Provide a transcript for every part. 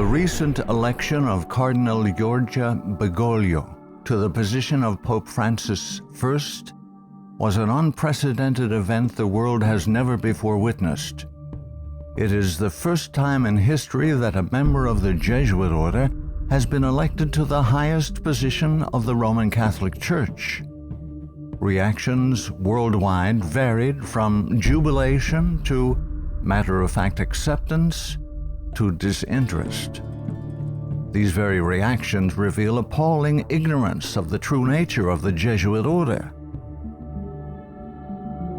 recent election of Cardinal Giorgia Bergoglio to the position of Pope Francis I was an unprecedented event the world has never before witnessed. It is the first time in history that a member of the Jesuit order has been elected to the highest position of the Roman Catholic Church. Reactions worldwide varied from jubilation to matter-of-fact acceptance to disinterest. These very reactions reveal appalling ignorance of the true nature of the Jesuit order.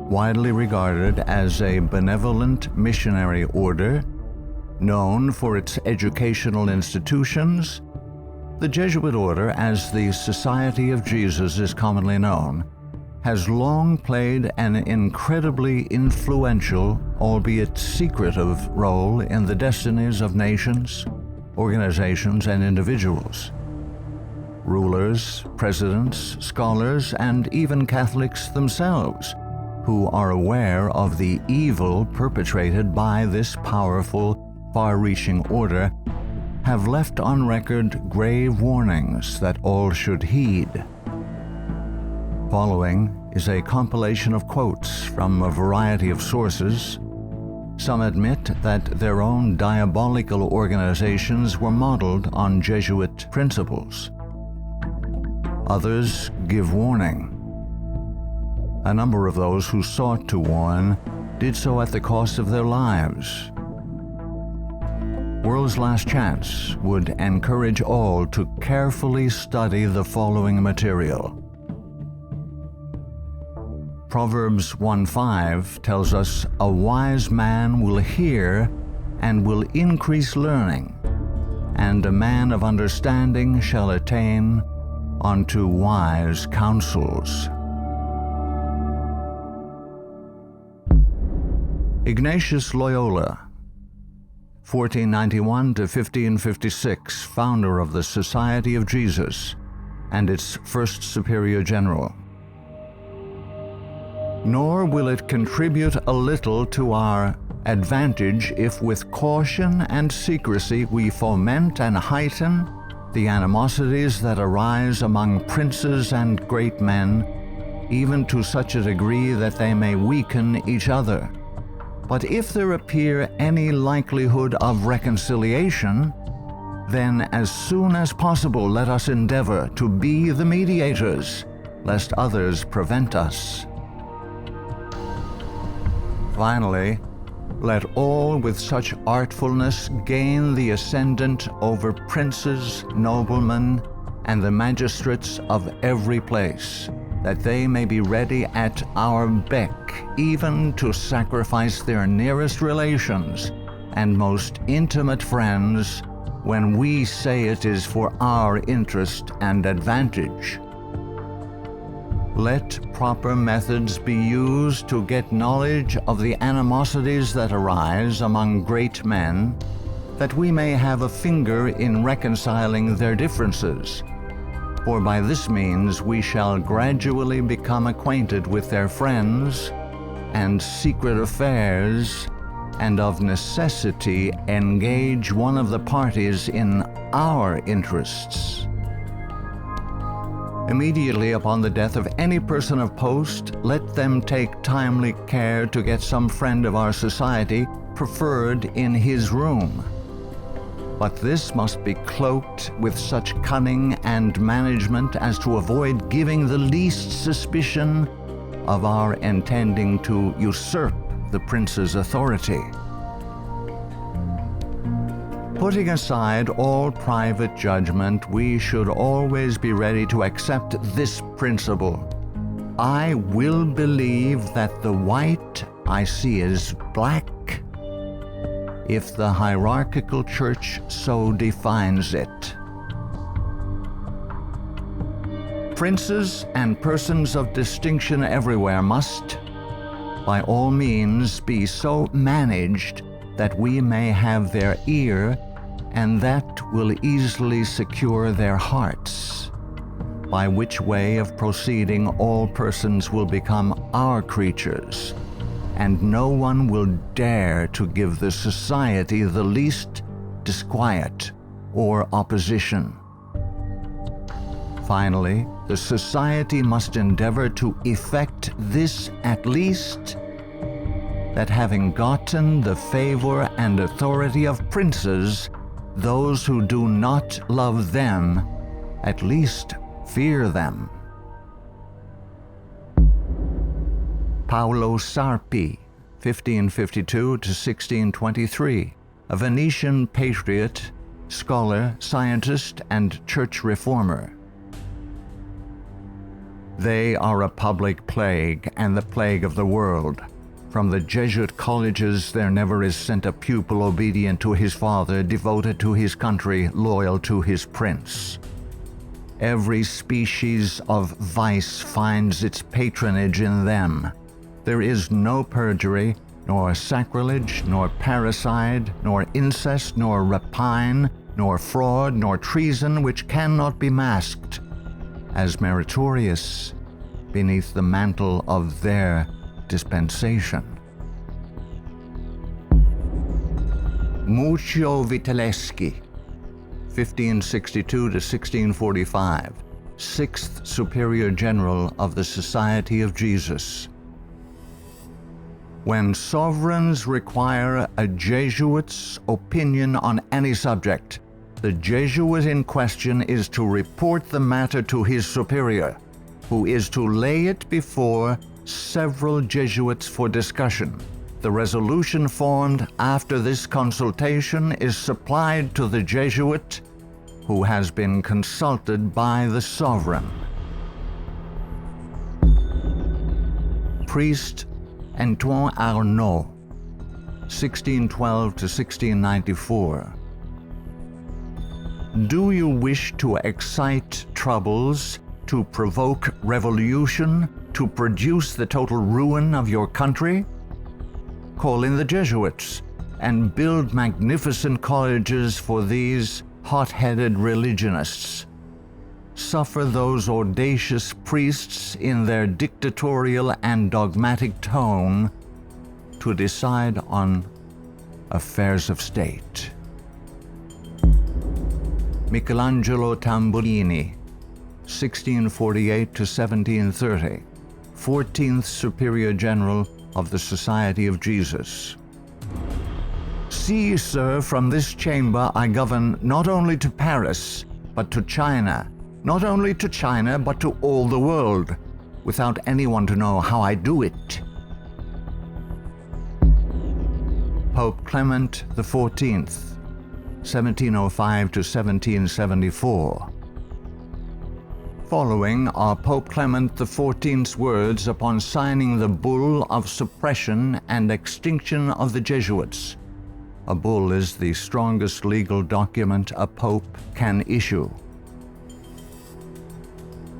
Widely regarded as a benevolent missionary order, known for its educational institutions, the Jesuit order, as the Society of Jesus is commonly known, has long played an incredibly influential, albeit secretive, role in the destinies of nations, organizations, and individuals. Rulers, presidents, scholars, and even Catholics themselves, who are aware of the evil perpetrated by this powerful, far-reaching order, have left on record grave warnings that all should heed. Following is a compilation of quotes from a variety of sources. Some admit that their own diabolical organizations were modeled on Jesuit principles. Others give warning. A number of those who sought to warn did so at the cost of their lives. World's Last Chance would encourage all to carefully study the following material. Proverbs 1:5 tells us, "A wise man will hear and will increase learning, and a man of understanding shall attain unto wise counsels." Ignatius Loyola, 1491 to 1556, founder of the Society of Jesus and its first superior general. Nor will it contribute a little to our advantage if with caution and secrecy we foment and heighten the animosities that arise among princes and great men, even to such a degree that they may weaken each other. But if there appear any likelihood of reconciliation, then as soon as possible let us endeavor to be the mediators, lest others prevent us. Finally, let all with such artfulness gain the ascendant over princes, noblemen, and the magistrates of every place, that they may be ready at our beck even to sacrifice their nearest relations and most intimate friends when we say it is for our interest and advantage. Let proper methods be used to get knowledge of the animosities that arise among great men, that we may have a finger in reconciling their differences. For by this means we shall gradually become acquainted with their friends and secret affairs, and of necessity engage one of the parties in our interests. Immediately upon the death of any person of post, let them take timely care to get some friend of our society preferred in his room. But this must be cloaked with such cunning and management as to avoid giving the least suspicion of our intending to usurp the prince's authority. Putting aside all private judgment, we should always be ready to accept this principle: I will believe that the white I see is black, if the hierarchical church so defines it. Princes and persons of distinction everywhere must, by all means, be so managed that we may have their ear, and that will easily secure their hearts, by which way of proceeding all persons will become our creatures, and no one will dare to give the society the least disquiet. or opposition. Finally, the society must endeavor to effect this at least, that having gotten the favor and authority of princes, those who do not love them at least fear them. Paolo Sarpi, 1552 to 1623, a Venetian patriot, scholar, scientist, and church reformer. They are a public plague and the plague of the world. From the Jesuit colleges there never is sent a pupil obedient to his father, devoted to his country, loyal to his prince. Every species of vice finds its patronage in them. There is no perjury, nor sacrilege, nor parricide, nor incest, nor rapine, nor fraud, nor treason which cannot be masked as meritorious beneath the mantle of their dispensation. Muccio Vitelleschi, 1562 to 1645, 6th Superior General of the Society of Jesus. When sovereigns require a Jesuit's opinion on any subject, the Jesuit in question is to report the matter to his superior, who is to lay it before several Jesuits for discussion. The resolution formed after this consultation is supplied to the Jesuit, who has been consulted by the sovereign. Priest Antoine Arnaud, 1612 to 1694. Do you wish to excite troubles, to provoke revolution, to produce the total ruin of your country? Call in the Jesuits and build magnificent colleges for these hot-headed religionists. Suffer those audacious priests in their dictatorial and dogmatic tone to decide on affairs of state. Michelangelo Tamburini, 1648 to 1730, 14th Superior General of the Society of Jesus. See, sir, from this chamber I govern not only to Paris, but to China, not only to China, but to all the world, without anyone to know how I do it. Pope Clement XIV, 1705 to 1774. Following are Pope Clement XIV's words upon signing the bull of suppression and extinction of the Jesuits. A bull is the strongest legal document a pope can issue.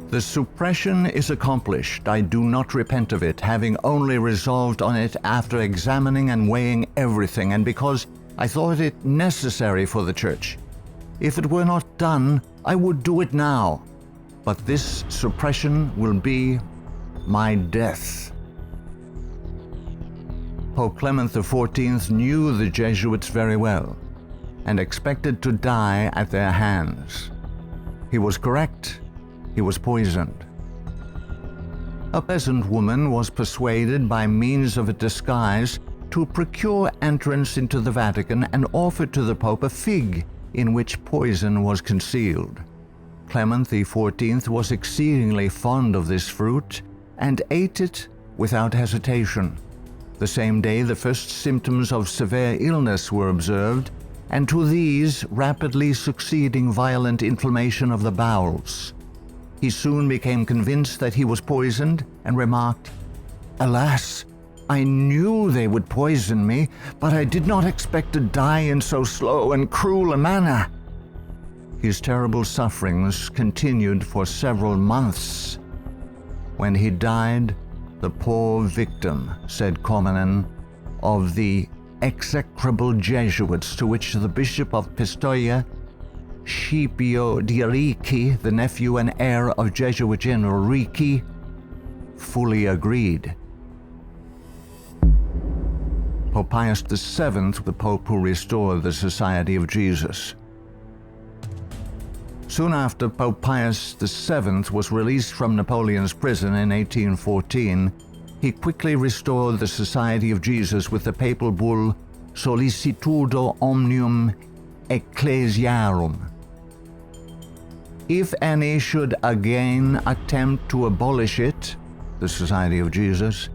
The suppression is accomplished. I do not repent of it, having only resolved on it after examining and weighing everything, and because I thought it necessary for the Church. If it were not done, I would do it now. But this suppression will be my death. Pope Clement XIV knew the Jesuits very well and expected to die at their hands. He was correct. He was poisoned. A peasant woman was persuaded by means of a disguise to procure entrance into the Vatican and offered to the Pope a fig in which poison was concealed. Clement XIV was exceedingly fond of this fruit and ate it without hesitation. The same day the first symptoms of severe illness were observed, and to these rapidly succeeding violent inflammation of the bowels. He soon became convinced that he was poisoned and remarked, "Alas, I knew they would poison me, but I did not expect to die in so slow and cruel a manner." His terrible sufferings continued for several months. When he died, the poor victim, said Comenon, of the execrable Jesuits to which the Bishop of Pistoia, Scipio di Ricci, the nephew and heir of Jesuit General Ricci, fully agreed. Pope Pius VII, the Pope who restored the Society of Jesus. Soon after Pope Pius VII was released from Napoleon's prison in 1814, he quickly restored the Society of Jesus with the papal bull Sollicitudo Omnium Ecclesiarum. If any should again attempt to abolish it, the Society of Jesus,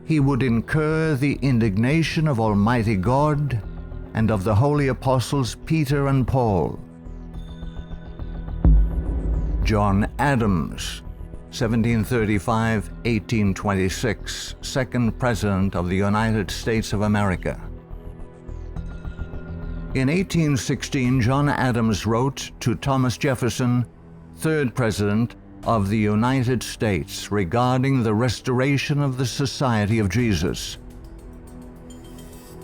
he would incur the indignation of Almighty God and of the holy apostles Peter and Paul. John Adams, 1735–1826, second President of the United States of America. In 1816, John Adams wrote to Thomas Jefferson, third President of the United States, regarding the restoration of the Society of Jesus.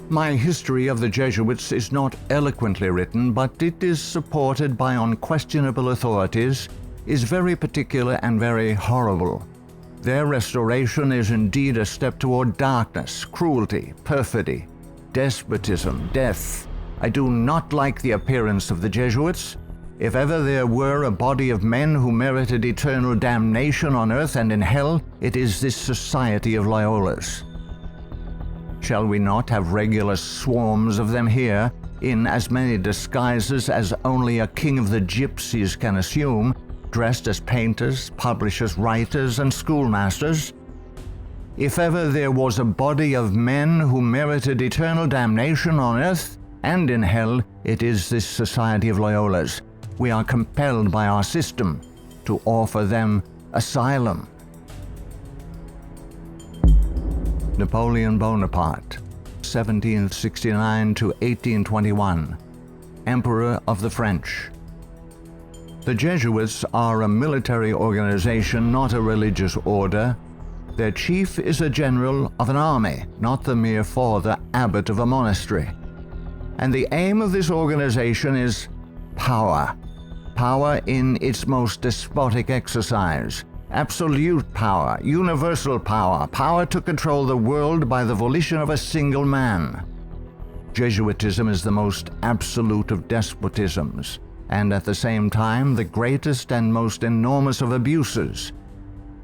My history of the Jesuits is not eloquently written, but it is supported by unquestionable authorities, is very particular and very horrible. Their restoration is indeed a step toward darkness, cruelty, perfidy, despotism, death. I do not like the appearance of the Jesuits. If ever there were a body of men who merited eternal damnation on earth and in hell, it is this Society of Loyola's. Shall we not have regular swarms of them here, in as many disguises as only a king of the gypsies can assume, dressed as painters, publishers, writers, and schoolmasters? If ever there was a body of men who merited eternal damnation on earth and in hell, it is this Society of Loyola's. We are compelled by our system to offer them asylum. Napoleon Bonaparte, 1769–1821, Emperor of the French. The Jesuits are a military organization, not a religious order. Their chief is a general of an army, not the mere father abbot of a monastery. And the aim of this organization is power. Power in its most despotic exercise. Absolute power, universal power, power to control the world by the volition of a single man. Jesuitism is the most absolute of despotisms, and at the same time the greatest and most enormous of abuses.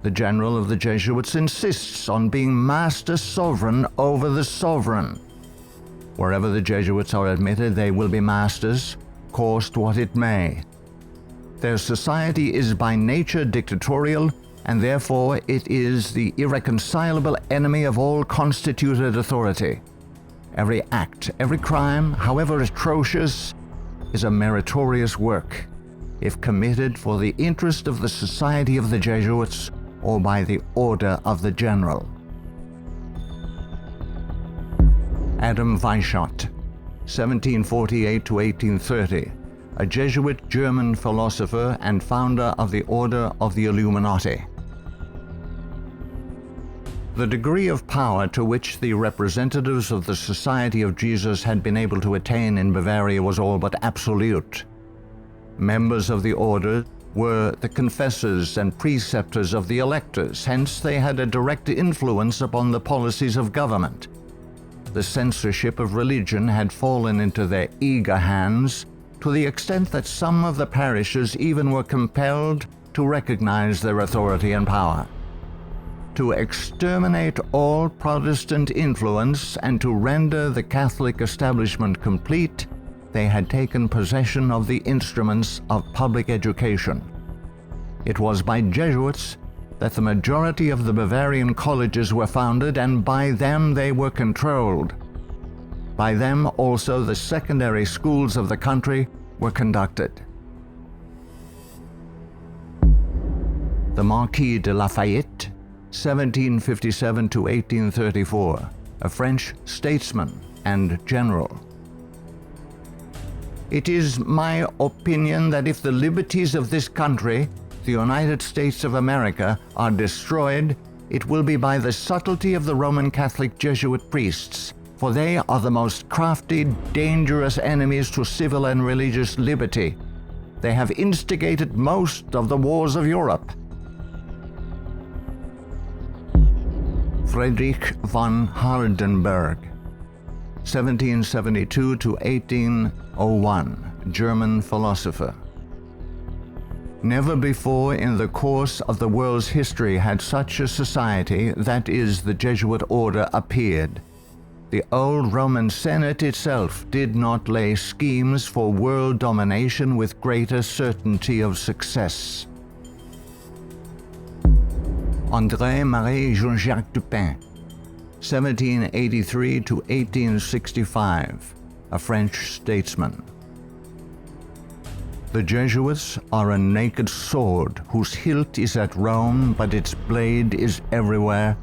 The general of the Jesuits insists on being master sovereign over the sovereign. Wherever the Jesuits are admitted, they will be masters, cost what it may. Their society is by nature dictatorial, and therefore it is the irreconcilable enemy of all constituted authority. Every act, every crime, however atrocious, is a meritorious work, if committed for the interest of the Society of the Jesuits or by the order of the general. Adam Weishaupt, 1748–1830, a Jesuit German philosopher and founder of the Order of the Illuminati. The degree of power to which the representatives of the Society of Jesus had been able to attain in Bavaria was all but absolute. Members of the order were the confessors and preceptors of the electors, hence they had a direct influence upon the policies of government. The censorship of religion had fallen into their eager hands, to the extent that some of the parishes even were compelled to recognize their authority and power. To exterminate all Protestant influence and to render the Catholic establishment complete, they had taken possession of the instruments of public education. It was by Jesuits that the majority of the Bavarian colleges were founded, and by them they were controlled. By them also the secondary schools of the country were conducted. The Marquis de Lafayette, 1757–1834, a French statesman and general. It is my opinion that if the liberties of this country, the United States of America, are destroyed, it will be by the subtlety of the Roman Catholic Jesuit priests, for they are the most crafty, dangerous enemies to civil and religious liberty. They have instigated most of the wars of Europe. Friedrich von Hardenberg, 1772–1801, German philosopher. Never before in the course of the world's history had such a society, that is, the Jesuit order, appeared. The old Roman Senate itself did not lay schemes for world domination with greater certainty of success. André-Marie Jean-Jacques Dupin, 1783 to 1865, a French statesman. The Jesuits are a naked sword whose hilt is at Rome, but its blade is everywhere,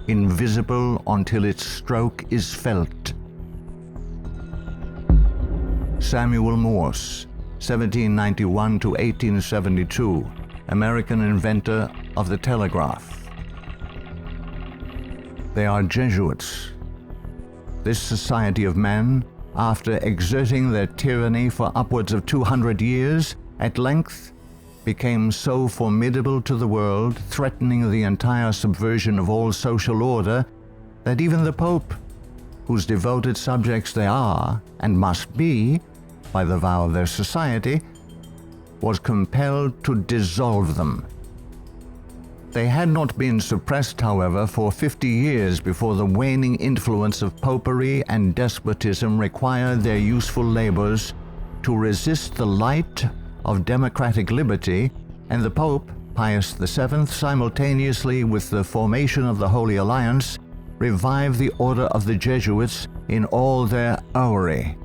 invisible until its stroke is felt. Samuel Morse, 1791 to 1872, American inventor of the telegraph. They are Jesuits. This society of men, after exerting their tyranny for upwards of 200 years, at length became so formidable to the world, threatening the entire subversion of all social order, that even the Pope, whose devoted subjects they are, and must be, by the vow of their society, was compelled to dissolve them. They had not been suppressed, however, for 50 years before the waning influence of popery and despotism required their useful labors to resist the light of democratic liberty, and the Pope, Pius VII, simultaneously with the formation of the Holy Alliance, revived the order of the Jesuits in all their aureory.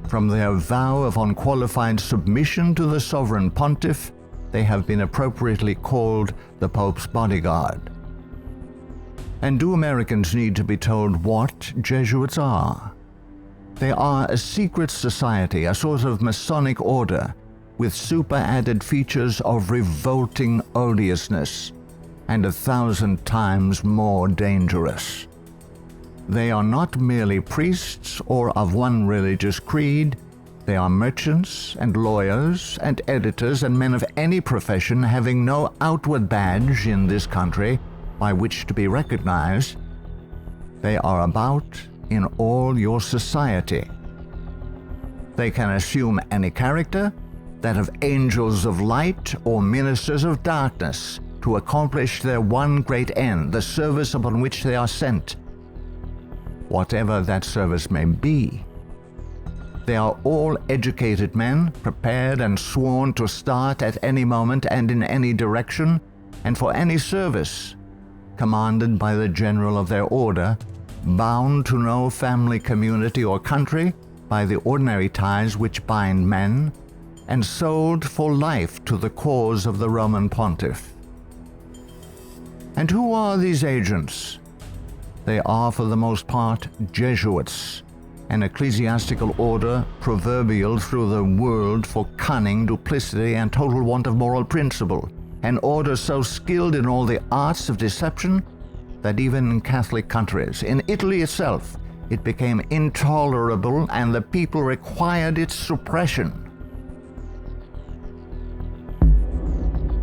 From their vow of unqualified submission to the sovereign pontiff, they have been appropriately called the Pope's bodyguard. And do Americans need to be told what Jesuits are? They are a secret society, a sort of Masonic order, with super-added features of revolting odiousness, and 1,000 times more dangerous. They are not merely priests or of one religious creed. They are merchants and lawyers and editors and men of any profession having no outward badge in this country by which to be recognized. They are about in all your society. They can assume any character, that of angels of light or ministers of darkness, to accomplish their one great end, the service upon which they are sent, whatever that service may be. They are all educated men, prepared and sworn to start at any moment and in any direction, and for any service, commanded by the general of their order, bound to no family, community, or country by the ordinary ties which bind men, and sold for life to the cause of the Roman pontiff. And who are these agents? They are for the most part Jesuits, an ecclesiastical order proverbial through the world for cunning, duplicity, and total want of moral principle, an order so skilled in all the arts of deception that even in Catholic countries, in Italy itself, it became intolerable and the people required its suppression.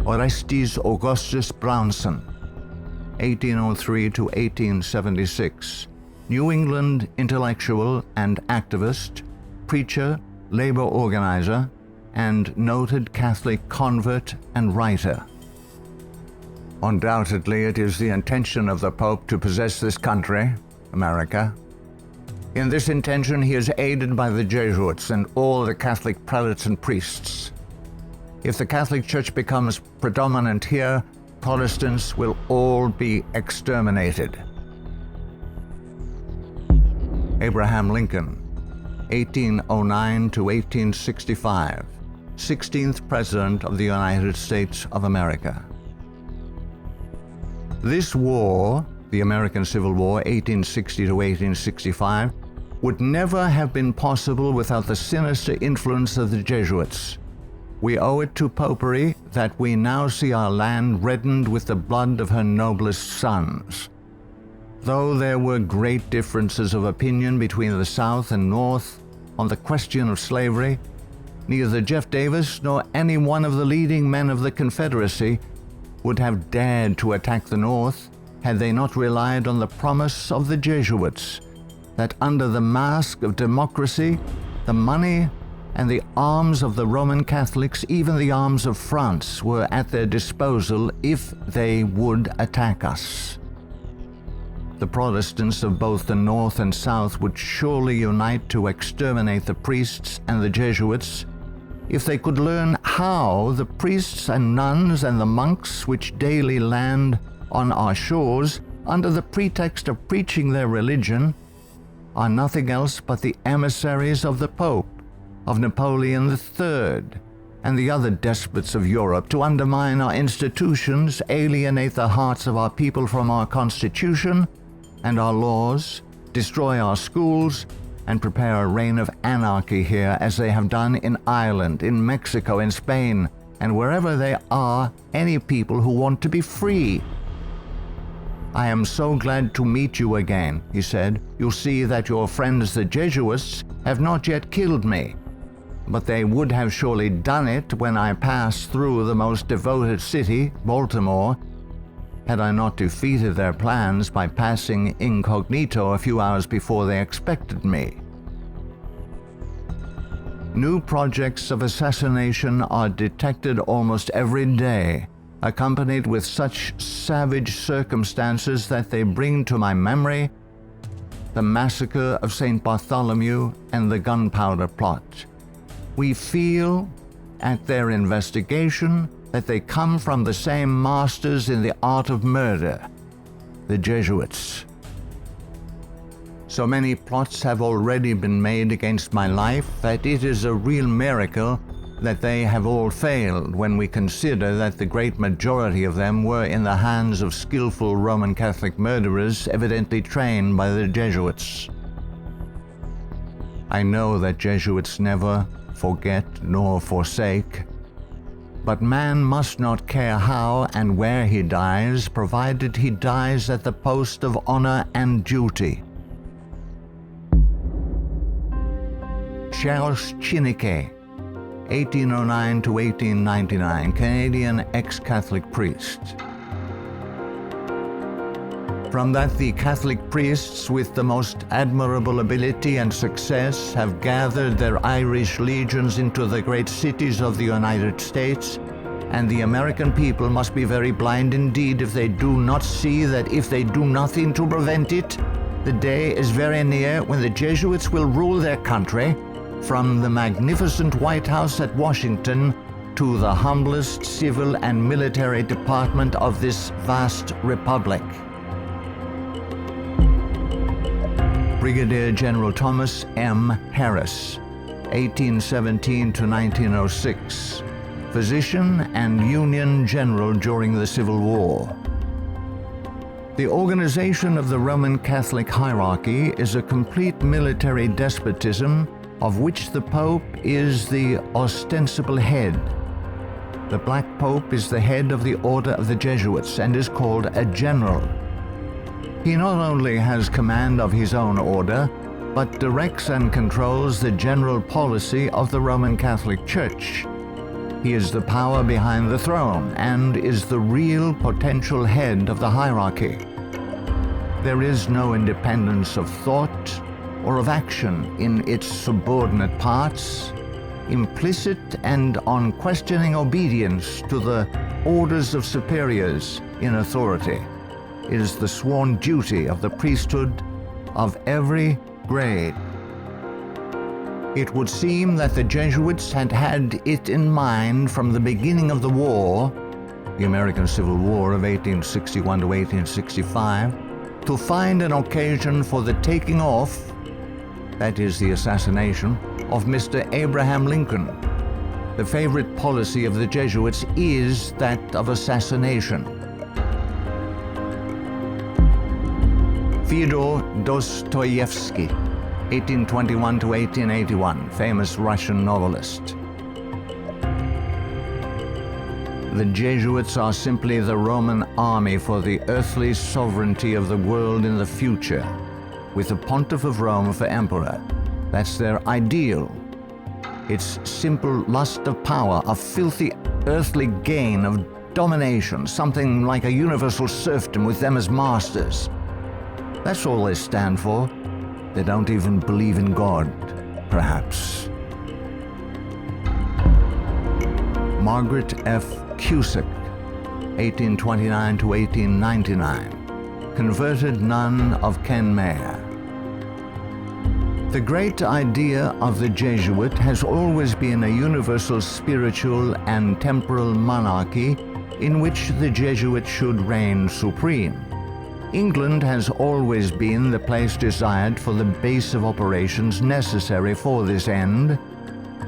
Orestes Augustus Brownson, 1803 to 1876, New England intellectual and activist, preacher, labor organizer, and noted Catholic convert and writer. Undoubtedly, it is the intention of the Pope to possess this country, America. In this intention, he is aided by the Jesuits and all the Catholic prelates and priests. If the Catholic Church becomes predominant here, Protestants will all be exterminated. Abraham Lincoln, 1809 to 1865, 16th President of the United States of America. This war, the American Civil War, 1860 to 1865, would never have been possible without the sinister influence of the Jesuits. We owe it to popery that we now see our land reddened with the blood of her noblest sons. Though there were great differences of opinion between the South and North on the question of slavery, neither Jeff Davis nor any one of the leading men of the Confederacy would have dared to attack the North had they not relied on the promise of the Jesuits that under the mask of democracy, the money and the arms of the Roman Catholics, even the arms of France, were at their disposal if they would attack us. The Protestants of both the North and South would surely unite to exterminate the priests and the Jesuits if they could learn how the priests and nuns and the monks which daily land on our shores under the pretext of preaching their religion are nothing else but the emissaries of the Pope, of Napoleon III, and the other despots of Europe to undermine our institutions, alienate the hearts of our people from our Constitution and our laws, destroy our schools, and prepare a reign of anarchy here as they have done in Ireland, in Mexico, in Spain, and wherever there are any people who want to be free. I am so glad to meet you again, he said. You'll see that your friends the Jesuits have not yet killed me, but they would have surely done it when I passed through the most devoted city, Baltimore, had I not defeated their plans by passing incognito a few hours before they expected me. New projects of assassination are detected almost every day, accompanied with such savage circumstances that they bring to my memory the massacre of St. Bartholomew and the gunpowder plot. We feel, at their investigation, that they come from the same masters in the art of murder, the Jesuits. So many plots have already been made against my life that it is a real miracle that they have all failed when we consider that the great majority of them were in the hands of skillful Roman Catholic murderers evidently trained by the Jesuits. I know that Jesuits never forget nor forsake, but man must not care how and where he dies, provided he dies at the post of honor and duty. Charles Chineke, 1809 to 1899, Canadian ex-Catholic priest. From that the Catholic priests with the most admirable ability and success have gathered their Irish legions into the great cities of the United States, and the American people must be very blind indeed if they do not see that if they do nothing to prevent it, the day is very near when the Jesuits will rule their country, from the magnificent White House at Washington to the humblest civil and military department of this vast republic. Brigadier General Thomas M. Harris, 1817 to 1906, physician and Union general during the Civil War. The organization of the Roman Catholic hierarchy is a complete military despotism of which the Pope is the ostensible head. The Black Pope is the head of the Order of the Jesuits and is called a general. He not only has command of his own order, but directs and controls the general policy of the Roman Catholic Church. He is the power behind the throne and is the real potential head of the hierarchy. There is no independence of thought or of action in its subordinate parts, implicit and unquestioning obedience to the orders of superiors in authority is the sworn duty of the priesthood of every grade. It would seem that the Jesuits had had it in mind from the beginning of the war, the American Civil War of 1861 to 1865, to find an occasion for the taking off, that is the assassination, of Mr. Abraham Lincoln. The favorite policy of the Jesuits is that of assassination. Fyodor Dostoevsky, 1821 to 1881, famous Russian novelist. The Jesuits are simply the Roman army for the earthly sovereignty of the world in the future, with the Pontiff of Rome for emperor. That's their ideal. It's simple lust of power, a filthy earthly gain of domination, something like a universal serfdom with them as masters. That's all they stand for. They don't even believe in God, perhaps. Margaret F. Cusick, 1829 to 1899, converted nun of Kenmare. The great idea of the Jesuit has always been a universal spiritual and temporal monarchy in which the Jesuit should reign supreme. England has always been the place desired for the base of operations necessary for this end.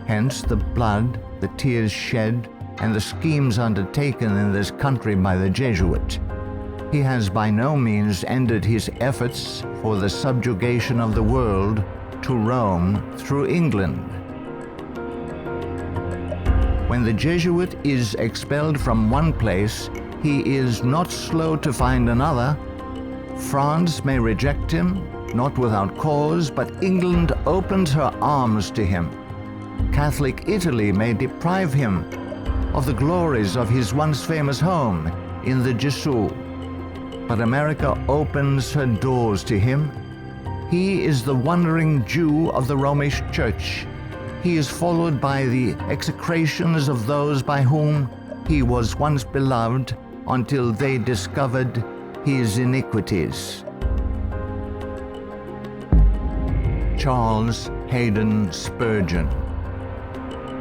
Hence the blood, the tears shed, and the schemes undertaken in this country by the Jesuit. He has by no means ended his efforts for the subjugation of the world to Rome through England. When the Jesuit is expelled from one place, he is not slow to find another. France may reject him, not without cause, but England opens her arms to him. Catholic Italy may deprive him of the glories of his once famous home in the Jesuit, but America opens her doors to him. He is the wandering Jew of the Romish Church. He is followed by the execrations of those by whom he was once beloved until they discovered his iniquities. Charles Haddon Spurgeon,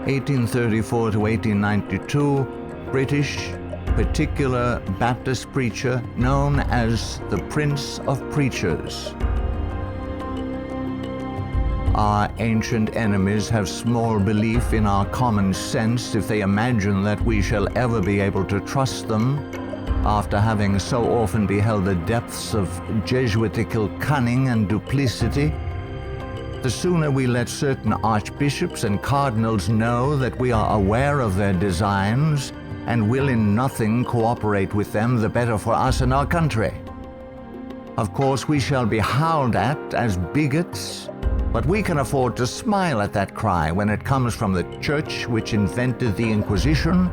1834 to 1892, British particular Baptist preacher known as the Prince of Preachers. Our ancient enemies have small belief in our common sense if they imagine that we shall ever be able to trust them, after having so often beheld the depths of Jesuitical cunning and duplicity. The sooner we let certain archbishops and cardinals know that we are aware of their designs and will in nothing cooperate with them, the better for us and our country. Of course, we shall be howled at as bigots, but we can afford to smile at that cry when it comes from the church which invented the Inquisition.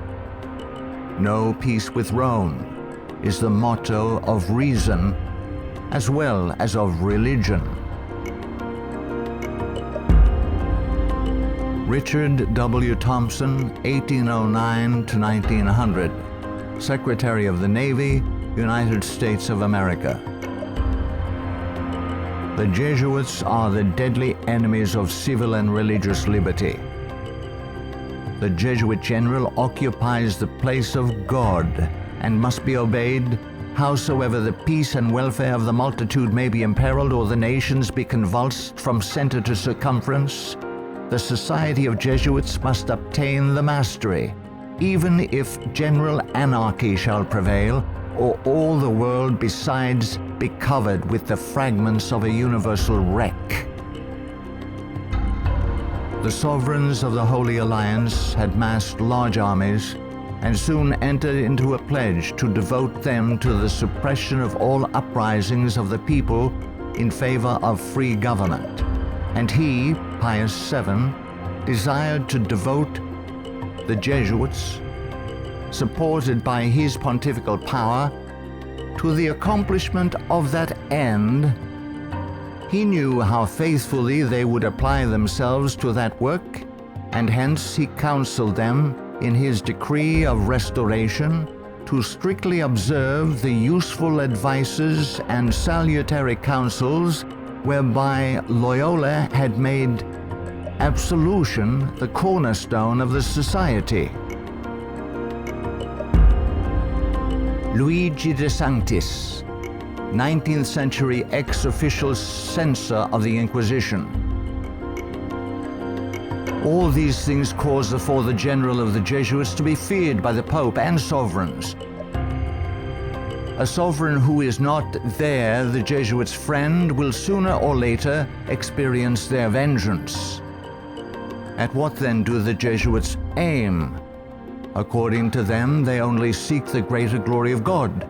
No peace with Rome is the motto of reason as well as of religion. Richard W. Thompson, 1809 to 1900, Secretary of the Navy, United States of America. The Jesuits are the deadly enemies of civil and religious liberty. The Jesuit general occupies the place of God and must be obeyed, howsoever the peace and welfare of the multitude may be imperiled or the nations be convulsed from center to circumference. The society of Jesuits must obtain the mastery, even if general anarchy shall prevail, or all the world besides be covered with the fragments of a universal wreck. The sovereigns of the Holy Alliance had massed large armies and soon entered into a pledge to devote them to the suppression of all uprisings of the people in favor of free government. And he, Pius VII, desired to devote the Jesuits, supported by his pontifical power, to the accomplishment of that end. He knew how faithfully they would apply themselves to that work, and hence he counseled them in his decree of restoration to strictly observe the useful advices and salutary counsels whereby Loyola had made absolution the cornerstone of the society. Luigi de Sanctis, 19th century ex-official censor of the Inquisition. All these things caused the Father General of the Jesuits to be feared by the Pope and sovereigns. A sovereign who is not there, the Jesuits' friend, will sooner or later experience their vengeance. At what then do the Jesuits aim? According to them, they only seek the greater glory of God.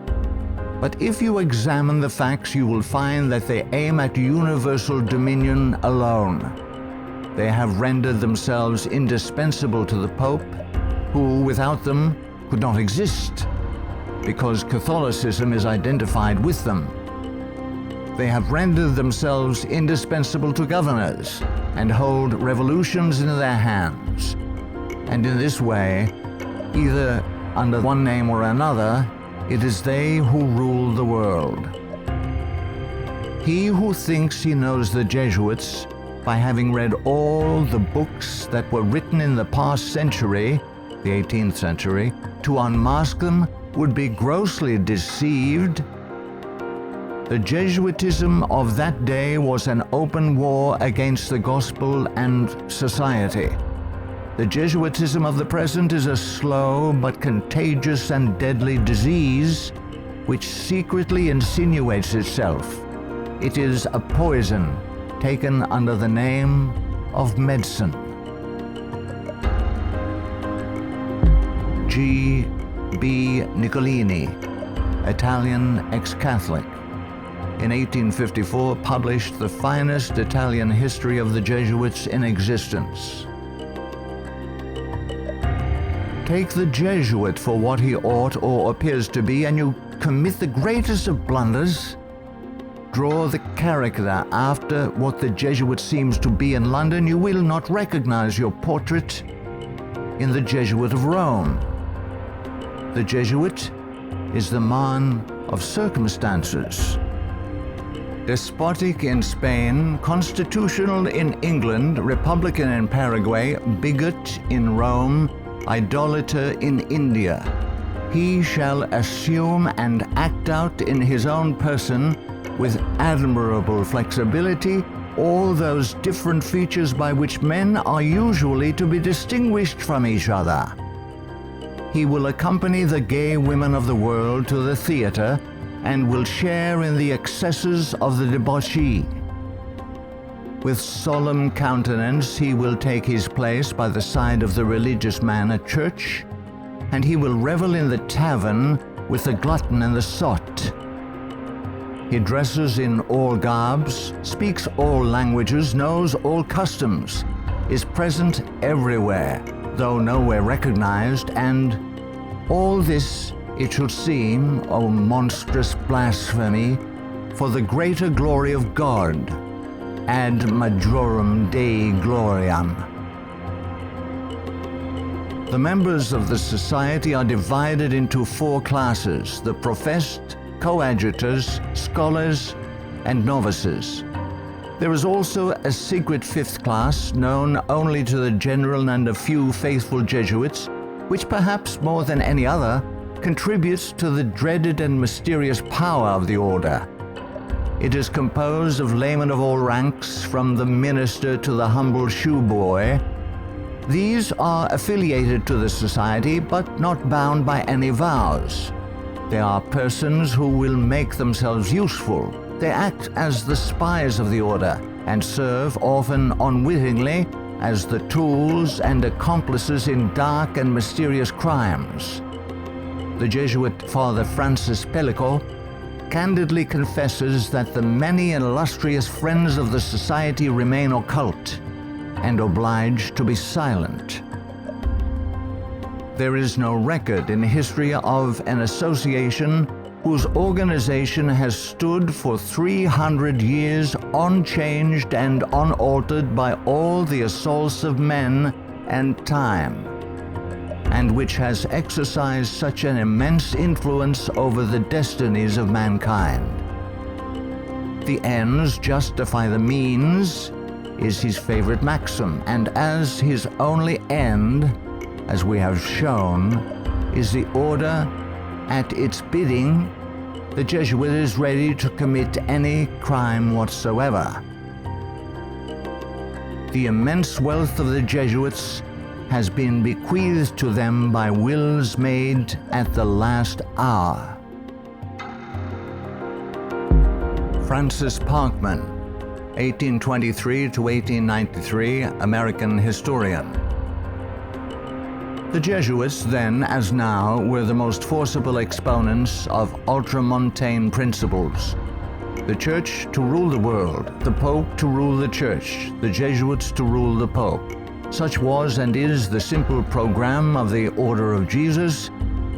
But if you examine the facts, you will find that they aim at universal dominion alone. They have rendered themselves indispensable to the Pope, who without them could not exist, because Catholicism is identified with them. They have rendered themselves indispensable to governors and hold revolutions in their hands. And in this way, Either under one name or another, it is they who rule the world. He who thinks he knows the Jesuits by having read all the books that were written in the past century, the 18th century, to unmask them would be grossly deceived. The Jesuitism of that day was an open war against the gospel and society. The Jesuitism of the present is a slow but contagious and deadly disease which secretly insinuates itself. It is a poison taken under the name of medicine. G. B. Nicolini, Italian ex-Catholic, in 1854 published the finest Italian history of the Jesuits in existence. Take the Jesuit for what he ought or appears to be, and you commit the greatest of blunders. Draw the character after what the Jesuit seems to be in London, you will not recognize your portrait in the Jesuit of Rome. The Jesuit is the man of circumstances. Despotic in Spain, constitutional in England, republican in Paraguay, bigot in Rome, idolater in India, he shall assume and act out in his own person, with admirable flexibility, all those different features by which men are usually to be distinguished from each other. He will accompany the gay women of the world to the theater and will share in the excesses of the debauchee. With solemn countenance he will take his place by the side of the religious man at church, and he will revel in the tavern with the glutton and the sot. He dresses in all garbs, speaks all languages, knows all customs, is present everywhere, though nowhere recognized, and all this, it should seem, O monstrous blasphemy, for the greater glory of God, ad majorem Dei gloriam. The members of the society are divided into four classes: the professed, coadjutors, scholars, and novices. There is also a secret fifth class, known only to the general and a few faithful Jesuits, which perhaps more than any other contributes to the dreaded and mysterious power of the order. It is composed of laymen of all ranks, from the minister to the humble shoeboy. These are affiliated to the society, but not bound by any vows. They are persons who will make themselves useful. They act as the spies of the order and serve, often unwittingly, as the tools and accomplices in dark and mysterious crimes. The Jesuit Father Francis Pellico candidly confesses that the many and illustrious friends of the society remain occult and obliged to be silent. There is no record in history of an association whose organization has stood for 300 years unchanged and unaltered by all the assaults of men and time, and which has exercised such an immense influence over the destinies of mankind. The ends justify the means is his favorite maxim, and as his only end, as we have shown, is the order, at its bidding, the Jesuit is ready to commit any crime whatsoever. The immense wealth of the Jesuits has been bequeathed to them by wills made at the last hour. Francis Parkman, 1823 to 1893, American historian. The Jesuits, then as now, were the most forcible exponents of ultramontane principles. The Church to rule the world, the Pope to rule the Church, the Jesuits to rule the Pope. Such was and is the simple program of the Order of Jesus,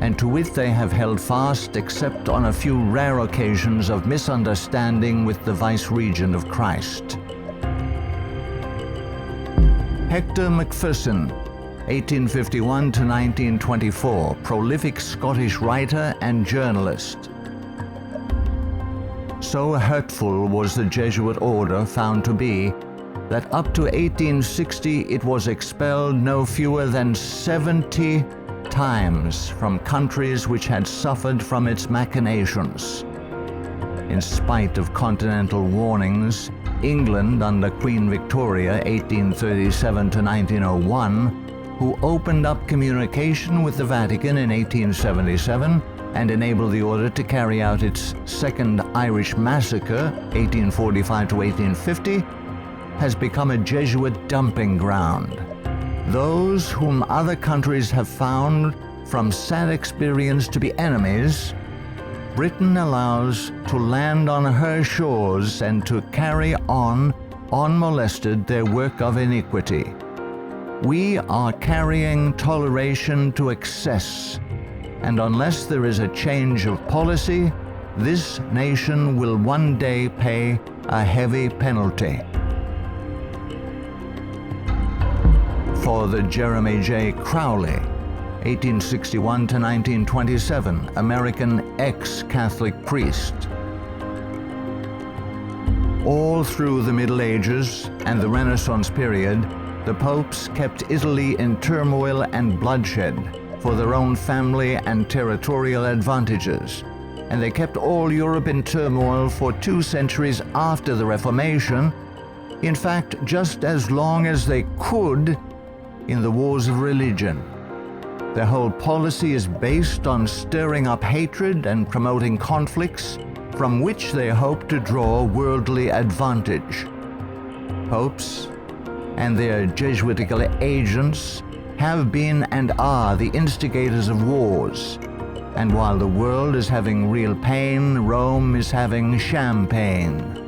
and to it they have held fast, except on a few rare occasions of misunderstanding with the vice-regent of Christ. Hector Macpherson, 1851 to 1924, prolific Scottish writer and journalist. So hurtful was the Jesuit order found to be that up to 1860 it was expelled no fewer than 70 times from countries which had suffered from its machinations. In spite of continental warnings, England under Queen Victoria 1837 to 1901, who opened up communication with the Vatican in 1877 and enabled the order to carry out its Second Irish Massacre 1845 to 1850, has become a Jesuit dumping ground. Those whom other countries have found from sad experience to be enemies, Britain allows to land on her shores and to carry on, unmolested, their work of iniquity. We are carrying toleration to excess, and unless there is a change of policy, this nation will one day pay a heavy penalty. For the Jeremy J. Crowley, 1861 to 1927, American ex-Catholic priest. All through the Middle Ages and the Renaissance period, the popes kept Italy in turmoil and bloodshed for their own family and territorial advantages, and they kept all Europe in turmoil for 2 centuries after the Reformation, in fact, just as long as they could in the wars of religion. Their whole policy is based on stirring up hatred and promoting conflicts from which they hope to draw worldly advantage. Popes and their Jesuitical agents have been and are the instigators of wars, and while the world is having real pain, Rome is having champagne.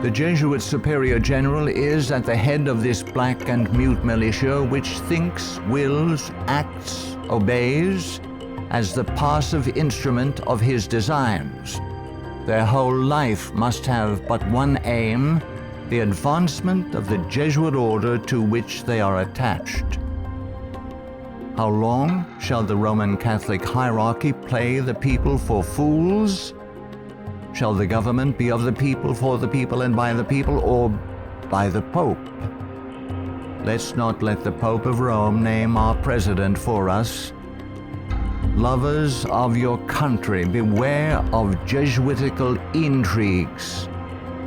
The Jesuit Superior General is at the head of this black and mute militia which thinks, wills, acts, obeys as the passive instrument of his designs. Their whole life must have but one aim, the advancement of the Jesuit order to which they are attached. How long shall the Roman Catholic hierarchy play the people for fools? Shall the government be of the people, for the people, and by the people, or by the Pope? Let's not let the Pope of Rome name our president for us. Lovers of your country, beware of Jesuitical intrigues,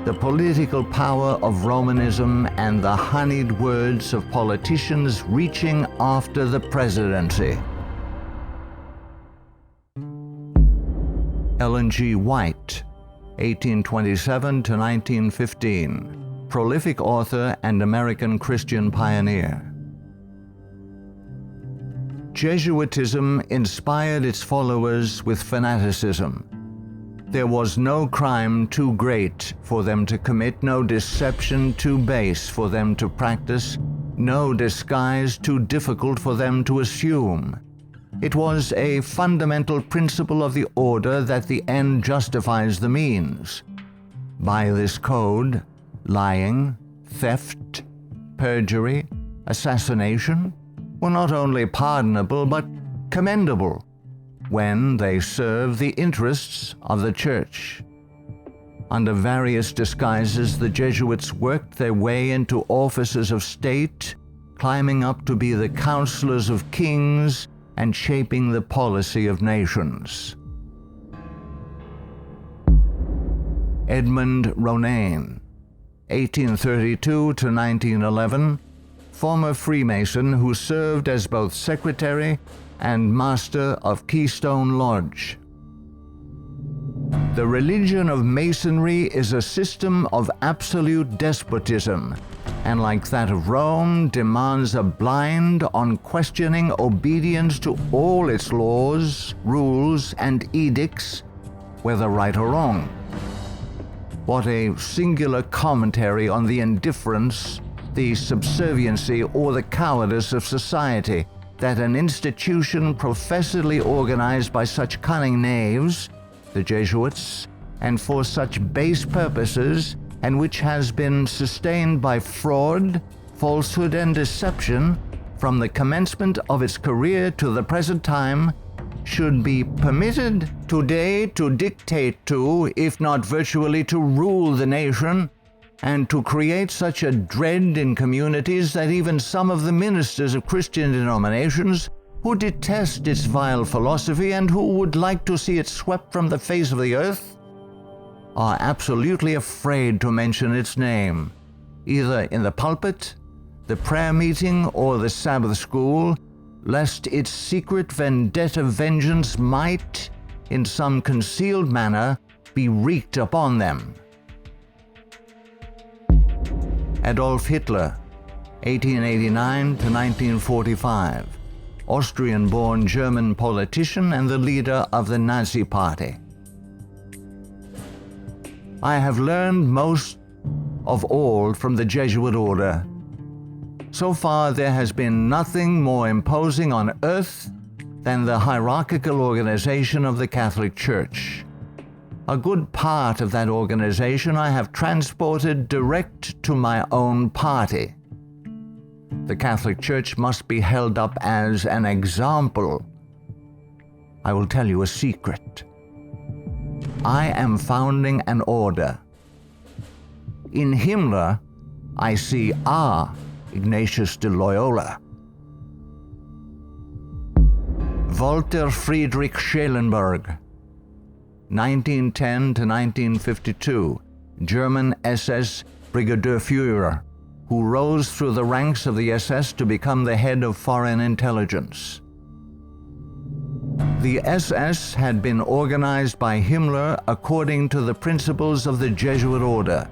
the political power of Romanism, and the honeyed words of politicians reaching after the presidency. Ellen G. White, 1827 to 1915, prolific author and American Christian pioneer. Jesuitism inspired its followers with fanaticism. There was no crime too great for them to commit, no deception too base for them to practice, no disguise too difficult for them to assume. It was a fundamental principle of the order that the end justifies the means. By this code, lying, theft, perjury, assassination were not only pardonable but commendable when they serve the interests of the Church. Under various disguises, the Jesuits worked their way into offices of state, climbing up to be the counselors of kings and shaping the policy of nations. Edmund Ronayne, 1832 to 1911, former Freemason who served as both secretary and master of Keystone Lodge. The religion of Masonry is a system of absolute despotism, and like that of Rome, demands a blind, unquestioning obedience to all its laws, rules, and edicts, whether right or wrong. What a singular commentary on the indifference, the subserviency, or the cowardice of society, that an institution professedly organized by such cunning knaves, the Jesuits, and for such base purposes, and which has been sustained by fraud, falsehood and deception from the commencement of its career to the present time should be permitted today to dictate to, if not virtually to rule the nation, and to create such a dread in communities that even some of the ministers of Christian denominations who detest its vile philosophy and who would like to see it swept from the face of the earth are absolutely afraid to mention its name, either in the pulpit, the prayer meeting, or the Sabbath school, lest its secret vendetta vengeance might, in some concealed manner, be wreaked upon them. Adolf Hitler, 1889 to 1945, Austrian-born German politician and the leader of the Nazi Party. I have learned most of all from the Jesuit order. So far, there has been nothing more imposing on earth than the hierarchical organization of the Catholic Church. A good part of that organization I have transported direct to my own party. The Catholic Church must be held up as an example. I will tell you a secret. I am founding an order. In Himmler, I see our Ignatius de Loyola. Walter Friedrich Schellenberg, 1910 to 1952, German SS Brigadier Führer, who rose through the ranks of the SS to become the head of foreign intelligence. The SS had been organized by Himmler according to the principles of the Jesuit order.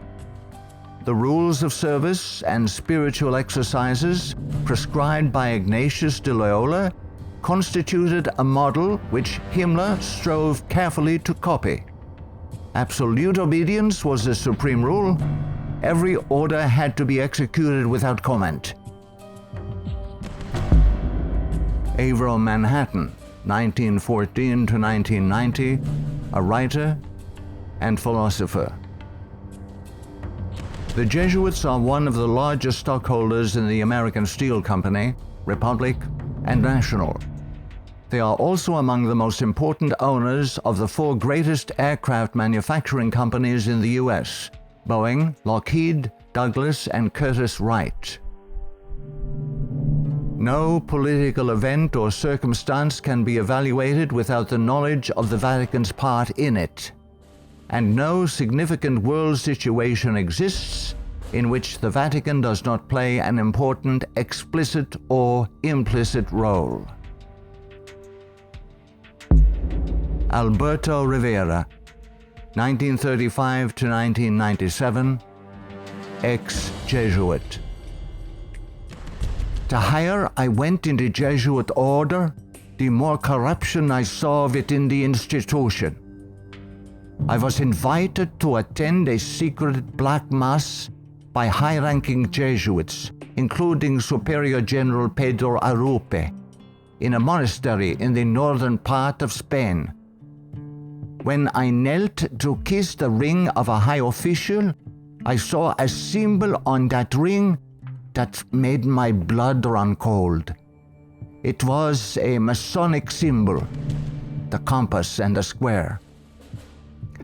The rules of service and spiritual exercises prescribed by Ignatius de Loyola constituted a model which Himmler strove carefully to copy. Absolute obedience was the supreme rule. Every order had to be executed without comment. Avro Manhattan, 1914 to 1990, a writer and philosopher. The Jesuits are one of the largest stockholders in the American Steel Company, Republic, and National. They are also among the most important owners of the 4 greatest aircraft manufacturing companies in the U.S., Boeing, Lockheed, Douglas, and Curtiss-Wright. No political event or circumstance can be evaluated without the knowledge of the Vatican's part in it, and no significant world situation exists in which the Vatican does not play an important explicit or implicit role. Alberto Rivera, 1935 to 1997, ex-Jesuit. The higher I went in the Jesuit order, the more corruption I saw within the institution. I was invited to attend a secret black mass by high-ranking Jesuits, including Superior General Pedro Arrupe, in a monastery in the northern part of Spain. When I knelt to kiss the ring of a high official, I saw a symbol on that ring that made my blood run cold. It was a Masonic symbol, the compass and the square.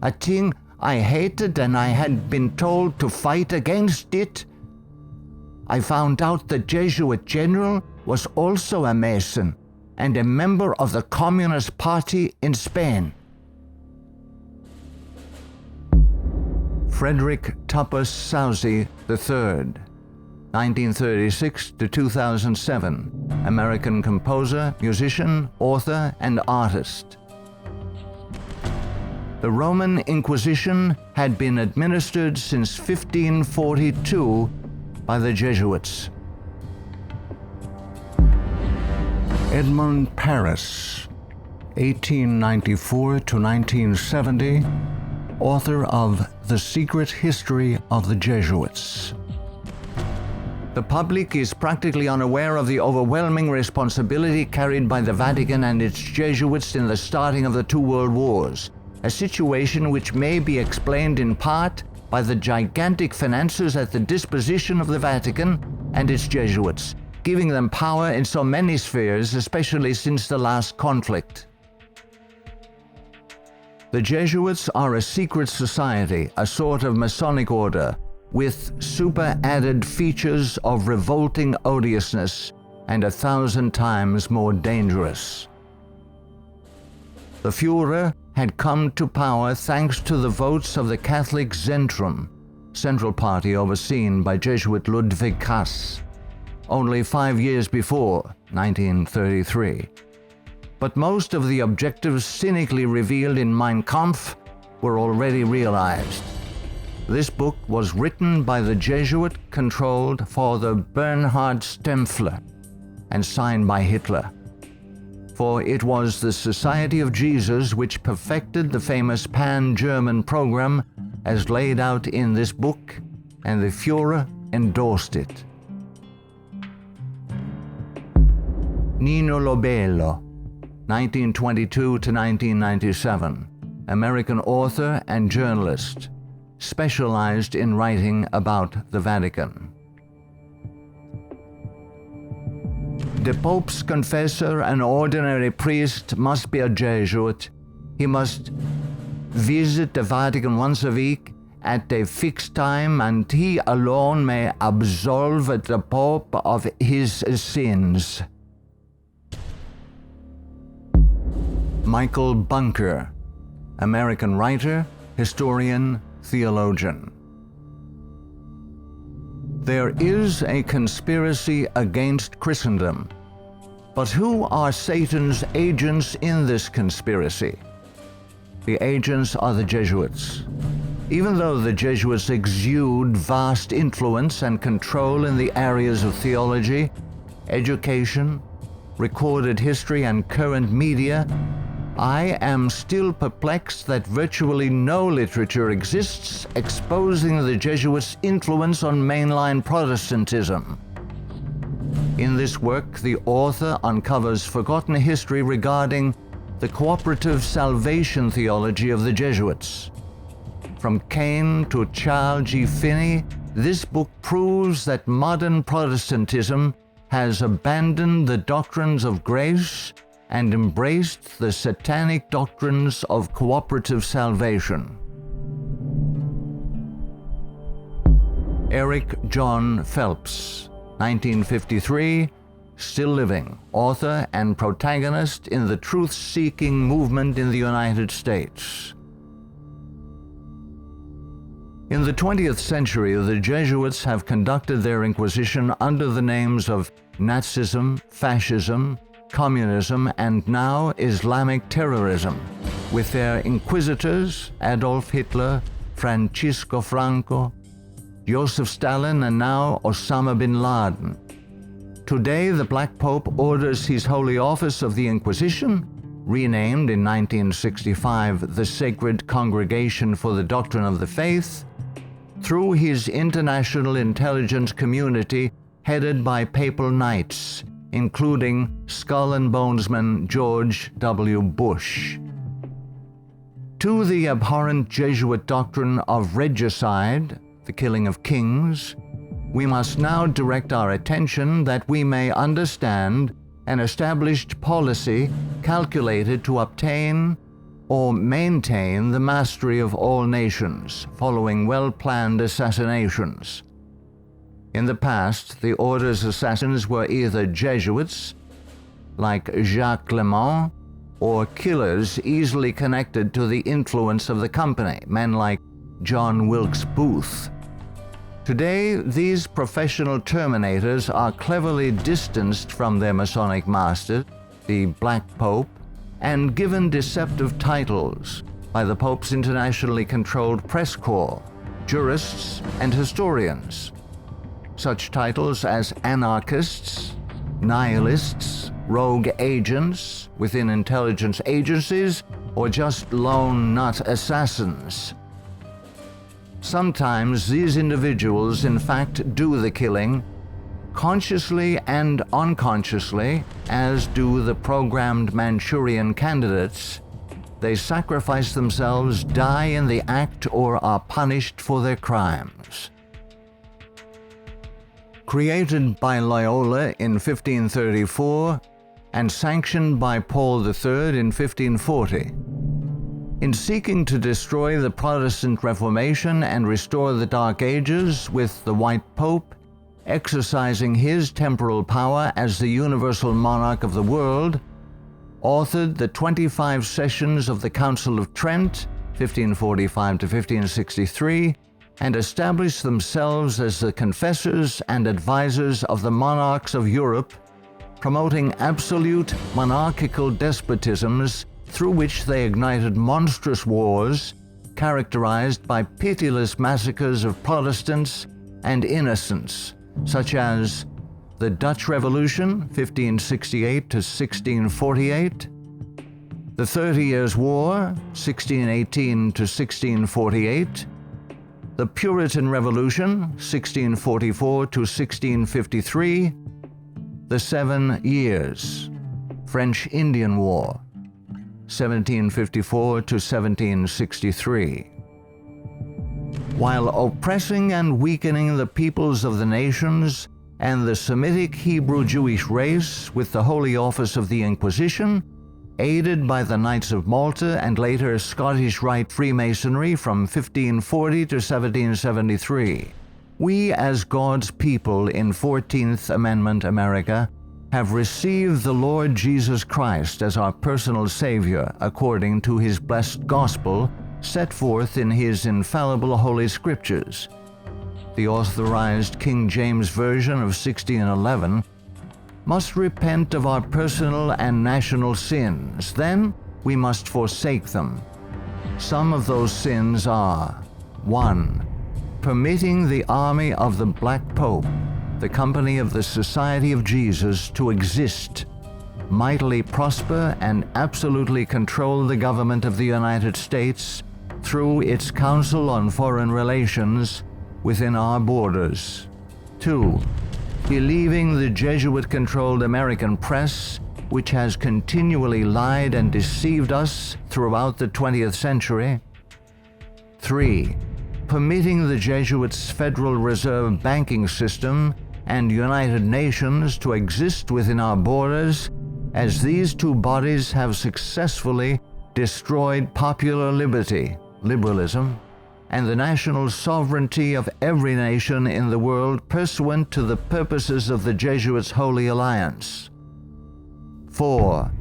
A thing I hated, and I had been told to fight against it. I found out the Jesuit general was also a Mason and a member of the Communist Party in Spain. Frederick Tupper Southey III, 1936 to 2007, American composer, musician, author, and artist. The Roman Inquisition had been administered since 1542 by the Jesuits. Edmund Paris, 1894 to 1970, author of The Secret History of the Jesuits. The public is practically unaware of the overwhelming responsibility carried by the Vatican and its Jesuits in the starting of the 2 world wars, a situation which may be explained in part by the gigantic finances at the disposition of the Vatican and its Jesuits, giving them power in so many spheres, especially since the last conflict. The Jesuits are a secret society, a sort of Masonic order, with super-added features of revolting odiousness and 1,000 times more dangerous. The Führer had come to power thanks to the votes of the Catholic Zentrum, Central Party overseen by Jesuit Ludwig Kass, only 5 years before, 1933. But most of the objectives cynically revealed in Mein Kampf were already realized. This book was written by the Jesuit-controlled Father Bernhard Stempfler and signed by Hitler. For it was the Society of Jesus which perfected the famous Pan-German program as laid out in this book, and the Führer endorsed it. Nino Lobello, 1922 to 1997, American author and journalist, specialized in writing about the Vatican. The Pope's confessor, an ordinary priest, must be a Jesuit. He must visit the Vatican once a week at a fixed time, and he alone may absolve the Pope of his sins. Michael Bunker, American writer, historian, theologian. There is a conspiracy against Christendom, but who are Satan's agents in this conspiracy? The agents are the Jesuits. Even though the Jesuits exude vast influence and control in the areas of theology, education, recorded history, and current media, I am still perplexed that virtually no literature exists exposing the Jesuits' influence on mainline Protestantism. In this work, the author uncovers forgotten history regarding the cooperative salvation theology of the Jesuits. From Cain to Charles G. Finney, this book proves that modern Protestantism has abandoned the doctrines of grace and embraced the satanic doctrines of cooperative salvation. Eric John Phelps, 1953, still living, author and protagonist in the truth-seeking movement in the United States. In the 20th century, the Jesuits have conducted their inquisition under the names of Nazism, fascism, communism, and now Islamic terrorism, with their inquisitors Adolf Hitler, Francisco Franco, Joseph Stalin, and now Osama bin Laden. Today, the Black Pope orders his Holy Office of the Inquisition, renamed in 1965 the Sacred Congregation for the Doctrine of the Faith, through his international intelligence community headed by papal knights, including Skull and Bonesman George W. Bush. To the abhorrent Jesuit doctrine of regicide, the killing of kings, we must now direct our attention that we may understand an established policy calculated to obtain or maintain the mastery of all nations following well-planned assassinations. In the past, the order's assassins were either Jesuits, like Jacques Clement, or killers easily connected to the influence of the company, men like John Wilkes Booth. Today, these professional terminators are cleverly distanced from their Masonic master, the Black Pope, and given deceptive titles by the Pope's internationally controlled press corps, jurists, and historians. Such titles as anarchists, nihilists, rogue agents within intelligence agencies, or just lone nut assassins. Sometimes these individuals in fact do the killing, consciously and unconsciously, as do the programmed Manchurian candidates. They sacrifice themselves, die in the act, or are punished for their crimes. created by Loyola in 1534 and sanctioned by Paul III in 1540. In seeking to destroy the Protestant Reformation and restore the Dark Ages with the White Pope, exercising his temporal power as the universal monarch of the world, authored the 25 sessions of the Council of Trent, 1545 to 1563, and established themselves as the confessors and advisors of the monarchs of Europe, promoting absolute monarchical despotisms through which they ignited monstrous wars characterized by pitiless massacres of Protestants and innocents, such as the Dutch Revolution, 1568 to 1648, the 30 Years' War, 1618 to 1648, the Puritan Revolution, 1644 to 1653, the 7 Years, French Indian War, 1754 to 1763. While oppressing and weakening the peoples of the nations and the Semitic Hebrew Jewish race with the Holy Office of the Inquisition, aided by the Knights of Malta and later Scottish Rite Freemasonry from 1540 to 1773, we as God's people in 14th Amendment America have received the Lord Jesus Christ as our personal Savior according to His blessed gospel set forth in His infallible Holy Scriptures. The authorized King James Version of 1611 must repent of our personal and national sins. Then we must forsake them. Some of those sins are: 1. Permitting the army of the Black Pope, the company of the Society of Jesus, to exist, mightily prosper, and absolutely control the government of the United States through its Council on Foreign Relations within our borders. 2. Believing the Jesuit-controlled American press, which has continually lied and deceived us throughout the 20th century. 3. Permitting the Jesuits' Federal Reserve banking system and United Nations to exist within our borders, as these two bodies have successfully destroyed popular liberty, liberalism, and the national sovereignty of every nation in the world pursuant to the purposes of the Jesuits' Holy Alliance. 4.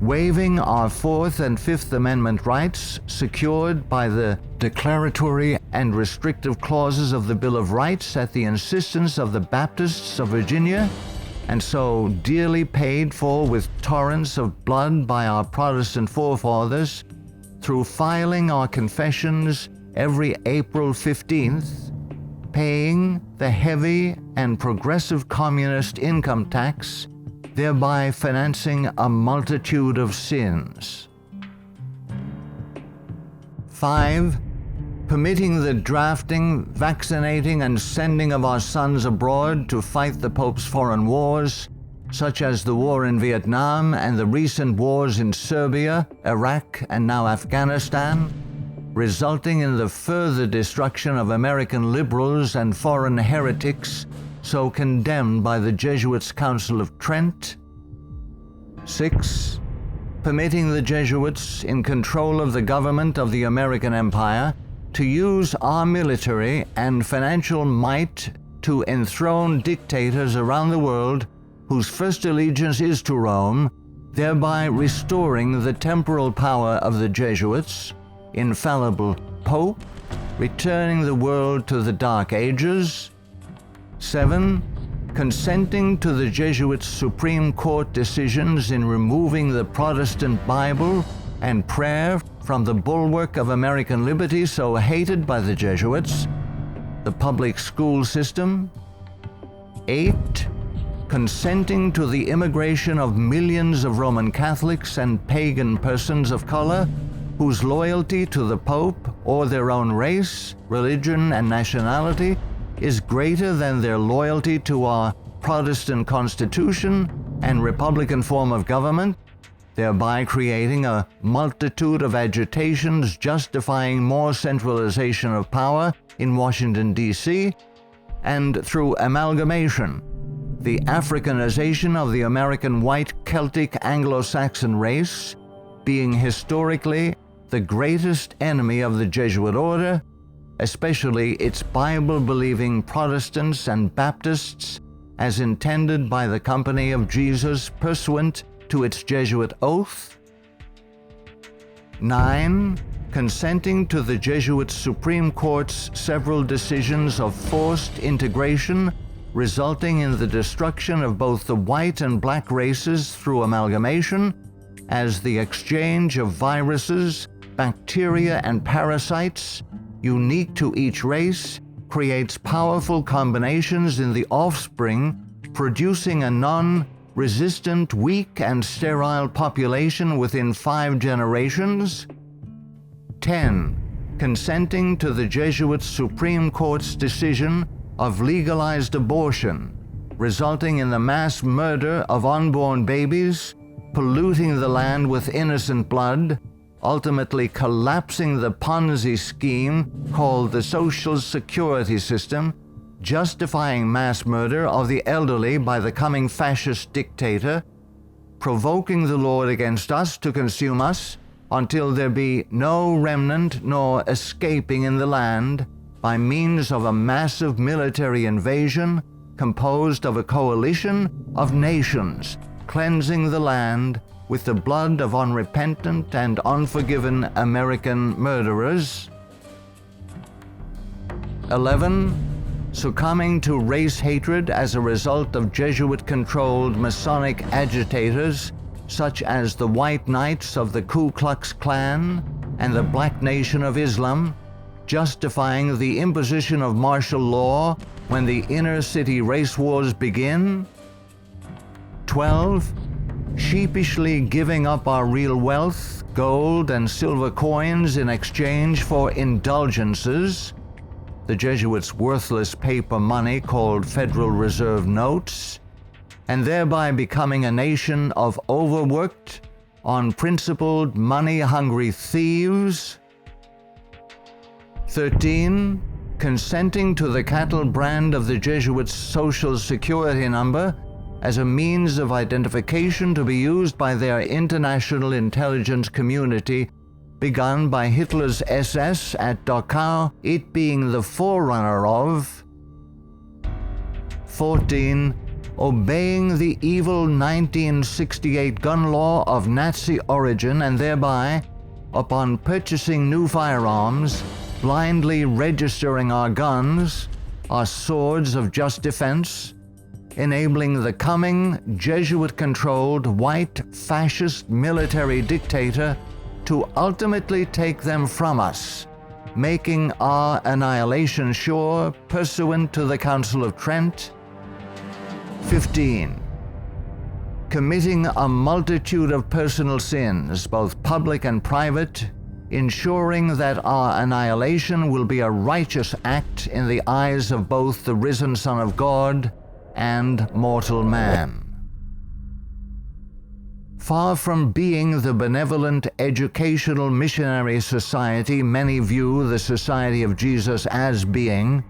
Waiving our Fourth and Fifth Amendment rights secured by the declaratory and restrictive clauses of the Bill of Rights at the insistence of the Baptists of Virginia, and so dearly paid for with torrents of blood by our Protestant forefathers, through filing our confessions every April 15th, paying the heavy and progressive communist income tax, thereby financing a multitude of sins. 5. Permitting the drafting, vaccinating, and sending of our sons abroad to fight the Pope's foreign wars, such as the war in Vietnam and the recent wars in Serbia, Iraq, and now Afghanistan, resulting in the further destruction of American liberals and foreign heretics so condemned by the Jesuits' Council of Trent. 6. Permitting the Jesuits in control of the government of the American Empire to use our military and financial might to enthrone dictators around the world whose first allegiance is to Rome, thereby restoring the temporal power of the Jesuits, infallible Pope, returning the world to the Dark Ages. 7. Consenting to the Jesuits' Supreme Court decisions in removing the Protestant Bible and prayer from the bulwark of American liberty so hated by the Jesuits, the public school system. 8. Consenting to the immigration of millions of Roman Catholics and pagan persons of color whose loyalty to the Pope or their own race, religion, and nationality is greater than their loyalty to our Protestant Constitution and Republican form of government, thereby creating a multitude of agitations justifying more centralization of power in Washington, D.C., and through amalgamation, the Africanization of the American white Celtic Anglo-Saxon race being historically the greatest enemy of the Jesuit order, especially its Bible-believing Protestants and Baptists, as intended by the Company of Jesus pursuant to its Jesuit oath. 9. Consenting to the Jesuit Supreme Court's several decisions of forced integration, resulting in the destruction of both the white and black races through amalgamation, as the exchange of viruses, bacteria, and parasites, unique to each race, creates powerful combinations in the offspring, producing a non-resistant, weak, and sterile population within 5 generations. 10. Consenting to the Jesuit Supreme Court's decision of legalized abortion, resulting in the mass murder of unborn babies, polluting the land with innocent blood, ultimately collapsing the Ponzi scheme called the Social Security system, justifying mass murder of the elderly by the coming fascist dictator, provoking the Lord against us to consume us, until there be no remnant nor escaping in the land, by means of a massive military invasion composed of a coalition of nations, cleansing the land with the blood of unrepentant and unforgiven American murderers. 11. Succumbing to race hatred as a result of Jesuit-controlled Masonic agitators such as the White Knights of the Ku Klux Klan and the Black Nation of Islam, justifying the imposition of martial law when the inner-city race wars begin. 12. Sheepishly giving up our real wealth, gold and silver coins in exchange for indulgences, the Jesuits' worthless paper money called Federal Reserve notes, and thereby becoming a nation of overworked, unprincipled, money-hungry thieves. 13. Consenting to the cattle brand of the Jesuits' Social Security number as a means of identification to be used by their international intelligence community, begun by Hitler's SS at Dachau, it being the forerunner of. 14. Obeying the evil 1968 gun law of Nazi origin and thereby, upon purchasing new firearms, blindly registering our guns, our swords of just defense, enabling the coming Jesuit-controlled white fascist military dictator to ultimately take them from us, making our annihilation sure pursuant to the Council of Trent. 15. Committing a multitude of personal sins, both public and private, ensuring that our annihilation will be a righteous act in the eyes of both the risen Son of God and mortal man. Far from being the benevolent educational missionary society many view the Society of Jesus as being,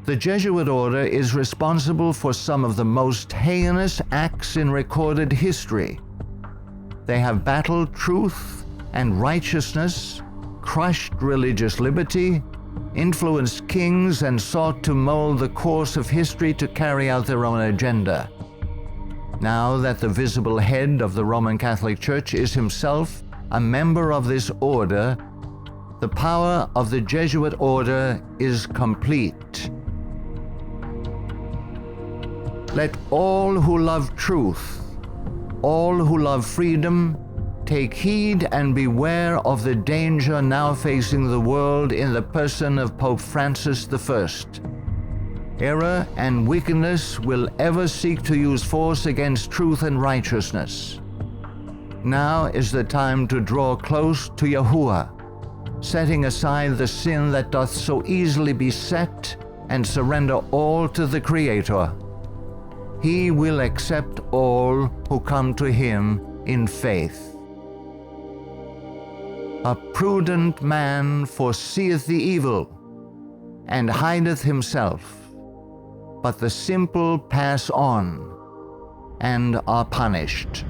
the Jesuit order is responsible for some of the most heinous acts in recorded history. They have battled truth and righteousness, crushed religious liberty, influenced kings, and sought to mold the course of history to carry out their own agenda. Now that the visible head of the Roman Catholic Church is himself a member of this order, the power of the Jesuit order is complete. Let all who love truth, all who love freedom, take heed and beware of the danger now facing the world in the person of Pope Francis I. Error and wickedness will ever seek to use force against truth and righteousness. Now is the time to draw close to Yahuwah, setting aside the sin that doth so easily beset, and surrender all to the Creator. He will accept all who come to him in faith. A prudent man foreseeth the evil, and hideth himself, but the simple pass on and are punished.